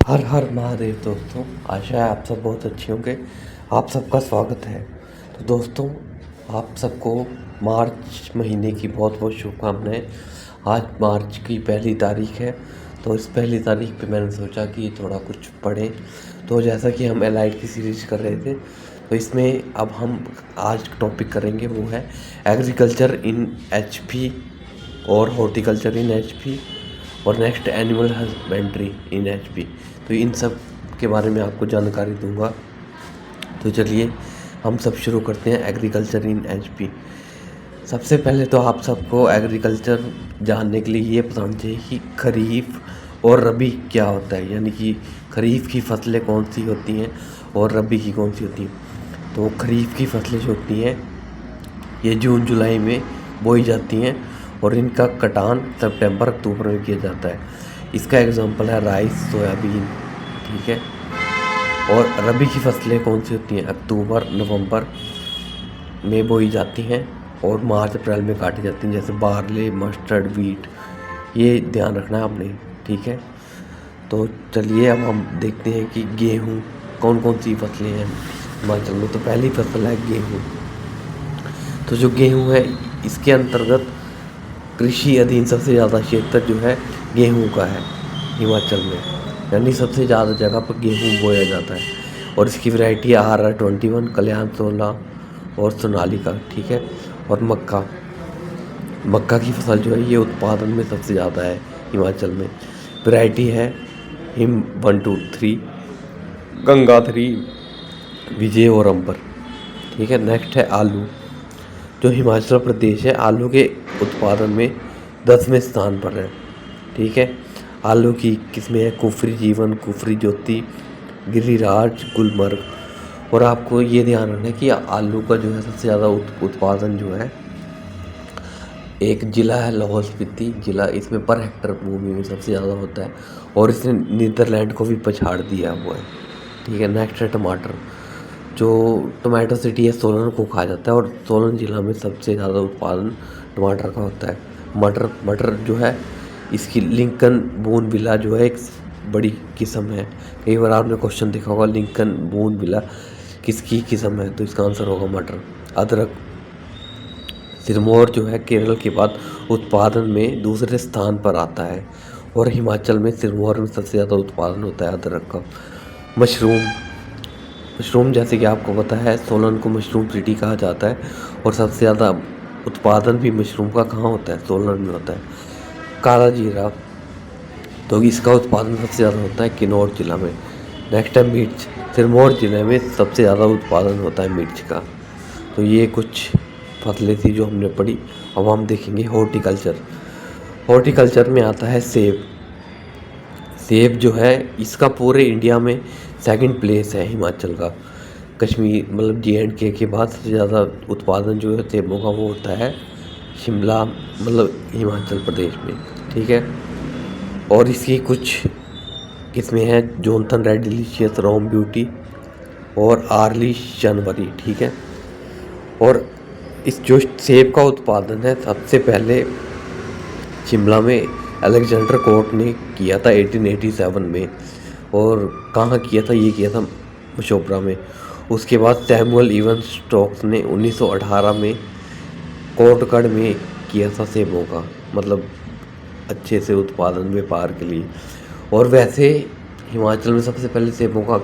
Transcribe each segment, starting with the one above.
हर हर महादेव दोस्तों। आशा है आप सब बहुत अच्छे होंगे। आप सबका स्वागत है। तो दोस्तों, आप सबको मार्च महीने की बहुत बहुत शुभकामनाएं। आज मार्च की पहली तारीख है, तो इस पहली तारीख पे मैंने सोचा कि थोड़ा कुछ पढ़ें। तो जैसा कि हम एलाइड की सीरीज कर रहे थे, तो इसमें अब हम आज टॉपिक करेंगे वो है एग्रीकल्चर इन एचपी और हॉर्टिकल्चर इन एचपी और next animal husbandry in HP. तो इन सब के बारे में आपको जानकारी दूंगा। तो चलिए हम सब शुरू करते हैं एग्रीकल्चर इन एचपी। सबसे पहले तो आप सबको एग्रीकल्चर जानने के लिए ये बताना चाहिए कि खरीफ और रबी क्या होता है, यानी कि खरीफ की फसलें कौन सी होती हैं और रबी की कौन सी होती हैं। तो खरीफ की फसलें जो होती हैं ये जून जुलाई में बोई जाती हैं और इनका कटान सितंबर अक्टूबर में किया जाता है। इसका एग्जांपल है राइस, सोयाबीन, ठीक है। और रबी की फसलें कौन सी होती हैं? अक्टूबर नवंबर में बोई जाती हैं और मार्च अप्रैल में काटी जाती हैं, जैसे बारले, मस्टर्ड, वीट। ये ध्यान रखना है आपने, ठीक है। तो चलिए अब हम देखते हैं कि गेहूँ कौन कौन सी फसलें हैं हिमाचल में। तो पहली फसल है गेहूँ। तो जो गेहूँ है इसके अंतर्गत कृषि अधीन सबसे ज़्यादा क्षेत्र जो है गेहूं का है हिमाचल में, यानी सबसे ज़्यादा जगह पर गेहूं बोया जाता है। और इसकी वैरायटी RR21, कल्याण 16 और सोनालिका, ठीक है। और मक्का की फसल जो है ये उत्पादन में सबसे ज़्यादा है हिमाचल में। वैरायटी है हिम 123, गंगा 3, विजय और अंबर, ठीक है। नेक्स्ट है आलू। जो हिमाचल प्रदेश है आलू के उत्पादन में 10वें स्थान पर है, ठीक है। आलू की किस्में हैं कुफरी जीवन, कुफरी ज्योति, गिरिराज, गुलमर्ग। और आपको ये ध्यान रखना है कि आलू का जो है सबसे ज़्यादा उत्पादन जो है एक ज़िला है लाहौल स्पीति ज़िला, इसमें पर हेक्टर भूमि में सबसे ज़्यादा होता है और इसने नीदरलैंड को भी पछाड़ दिया हुआ है, ठीक है। नेक्स्ट है टमाटर। जो टमाटो सिटी है सोलन को कहा जाता है और सोलन ज़िला में सबसे ज़्यादा उत्पादन टमाटर का होता है। मटर जो है इसकी लिंकन बूनविला जो है एक बड़ी किस्म है। कई बार आपने क्वेश्चन देखा होगा लिंकन बूनविला किसकी किस्म है, तो इसका आंसर होगा मटर। अदरक, सिरमौर जो है केरल के बाद उत्पादन में दूसरे स्थान पर आता है और हिमाचल में सिरमौर में सबसे ज़्यादा उत्पादन होता है अदरक का। मशरूम जैसे कि आपको पता है सोलन को मशरूम सिटी कहा जाता है और सबसे ज़्यादा उत्पादन भी मशरूम का कहाँ होता है? सोलन में होता है। काला जीरा, तो इसका उत्पादन सबसे ज़्यादा होता है किन्नौर जिला में। नेक्स्ट है मिर्च। सिरमौर जिले में सबसे ज़्यादा उत्पादन होता है मिर्च का। तो ये कुछ फसलें थी जो हमने पढ़ी। अब हम देखेंगे हॉर्टिकल्चर में आता है सेब। सेब जो है इसका पूरे इंडिया में सेकंड प्लेस है हिमाचल का। कश्मीर मतलब J&K के बाद सबसे ज़्यादा उत्पादन जो है सेबों का वो होता है शिमला मतलब हिमाचल प्रदेश में, ठीक है। और इसकी कुछ किस्में हैं जोनथन रेड डिलीशियस, रोम ब्यूटी और आर्ली जनवरी, ठीक है। और इस जो सेब का उत्पादन है सबसे पहले शिमला में अलेक्जेंडर कोर्ट ने किया था 1887 में। और कहाँ किया था? ये किया था मशोबरा में। उसके बाद सैमुअल इवन स्टोक्स ने 1918 में कोर्टगढ़ में किया था सेबों का, मतलब अच्छे से उत्पादन व्यापार के लिए। और वैसे हिमाचल में सबसे पहले सेबों का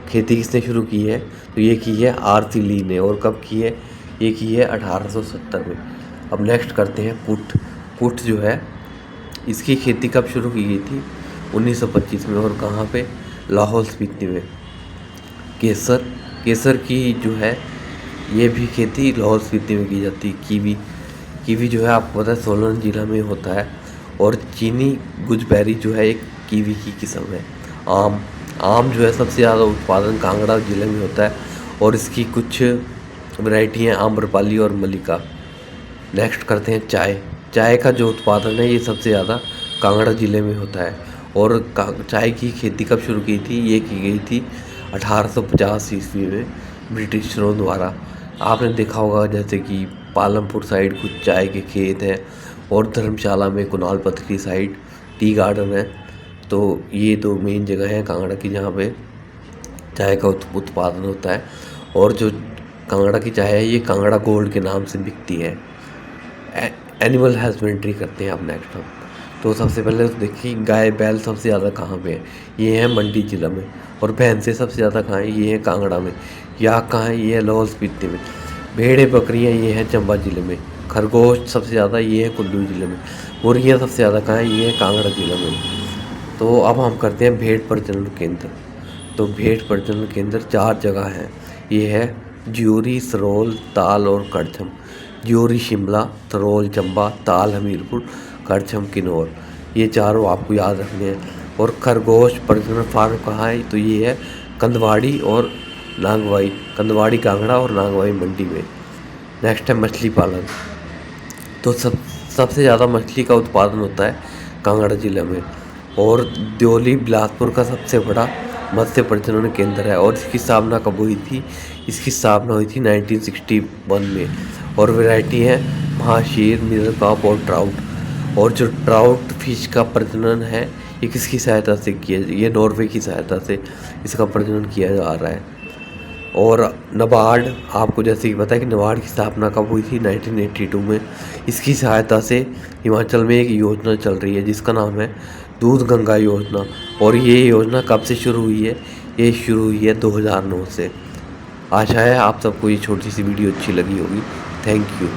खेती किसने शुरू की है? तो ये की है RC ली ने। और कब की है? ये की है 1870 में। अब नेक्स्ट करते हैं पुट जो है इसकी खेती कब शुरू की गई थी? 1925 में। और कहाँ पे? लाहौल स्पीति में। केसर की जो है ये भी खेती लाहौल स्पीति में की जाती है। कीवी जो है आपको पता है सोलन जिला में होता है। और चीनी गुजबेरी जो है एक कीवी की किस्म है। आम जो है सबसे ज़्यादा उत्पादन कांगड़ा जिले में होता है और इसकी कुछ वैरायटी हैं आम्रपाली और मलिका। नेक्स्ट करते हैं चाय का जो उत्पादन है ये सबसे ज़्यादा कांगड़ा ज़िले में होता है। और चाय की खेती कब शुरू की थी? ये की गई थी 1850 ईस्वी में ब्रिटिशरों द्वारा। आपने देखा होगा जैसे कि पालमपुर साइड कुछ चाय के खेत हैं और धर्मशाला में कुणाल पत्थरी साइड टी गार्डन है। तो ये दो मेन जगह है कांगड़ा की जहाँ पे चाय का उत्पादन होता है। और जो कांगड़ा की चाय है ये कांगड़ा गोल्ड के नाम से बिकती है। एनिमल हस्बेंड्री करते हैं आप नेक्स्ट हम। तो सबसे पहले तो देखिए गाय बैल सबसे ज़्यादा कहाँ पे है, ये है मंडी जिला में। और भैंसें सबसे ज़्यादा कहाँ है, ये है कांगड़ा में। याक कहाँ है, ये है लाहौल स्पीति में। भेड़ें बकरियाँ ये है चंबा जिले में। खरगोश सबसे ज़्यादा ये है कुल्लू जिले में। मुर्गियाँ सबसे ज़्यादा कहाँ है, ये है कांगड़ा जिला में। तो अब हम करते हैं भेड़ प्रजनन केंद्र। तो भेड़ प्रजनन केंद्र 4 जगह हैं। ये है ज्योरी, सरोल, ताल और करछम। ज्योरी शिमला, सरोल चंबा, ताल हमीरपुर, करछम किन्नौर। ये चारों आपको याद रखने हैं। और खरगोश प्रजनन फार्म कहाँ है, तो ये है कंदवाड़ी और नांगवाई। कंदवाड़ी कांगड़ा और नांगवाई मंडी में। नेक्स्ट है मछली पालन। तो सबसे ज़्यादा मछली का उत्पादन होता है कांगड़ा जिले में। और दियोली बिलासपुर का सबसे बड़ा मत्स्य प्रजनन केंद्र है। और इसकी स्थापना कब हुई थी, इसकी स्थापना हुई थी 1961 में। और वैरायटी है महाशीर, नीलकाप और ट्राउट। और जो ट्राउट फिश का प्रजनन है ये किसकी सहायता से किया, ये नॉर्वे की सहायता से इसका प्रजनन किया जा रहा है। और नबार्ड, आपको जैसे कि पता है कि नबार्ड की स्थापना कब हुई थी, 1982 में। इसकी सहायता से हिमाचल में एक योजना चल रही है जिसका नाम है दूध गंगा योजना। और ये योजना कब से शुरू हुई है, ये शुरू हुई है 2009 से। आशा है आप सबको ये छोटी सी वीडियो अच्छी लगी होगी। Thank you.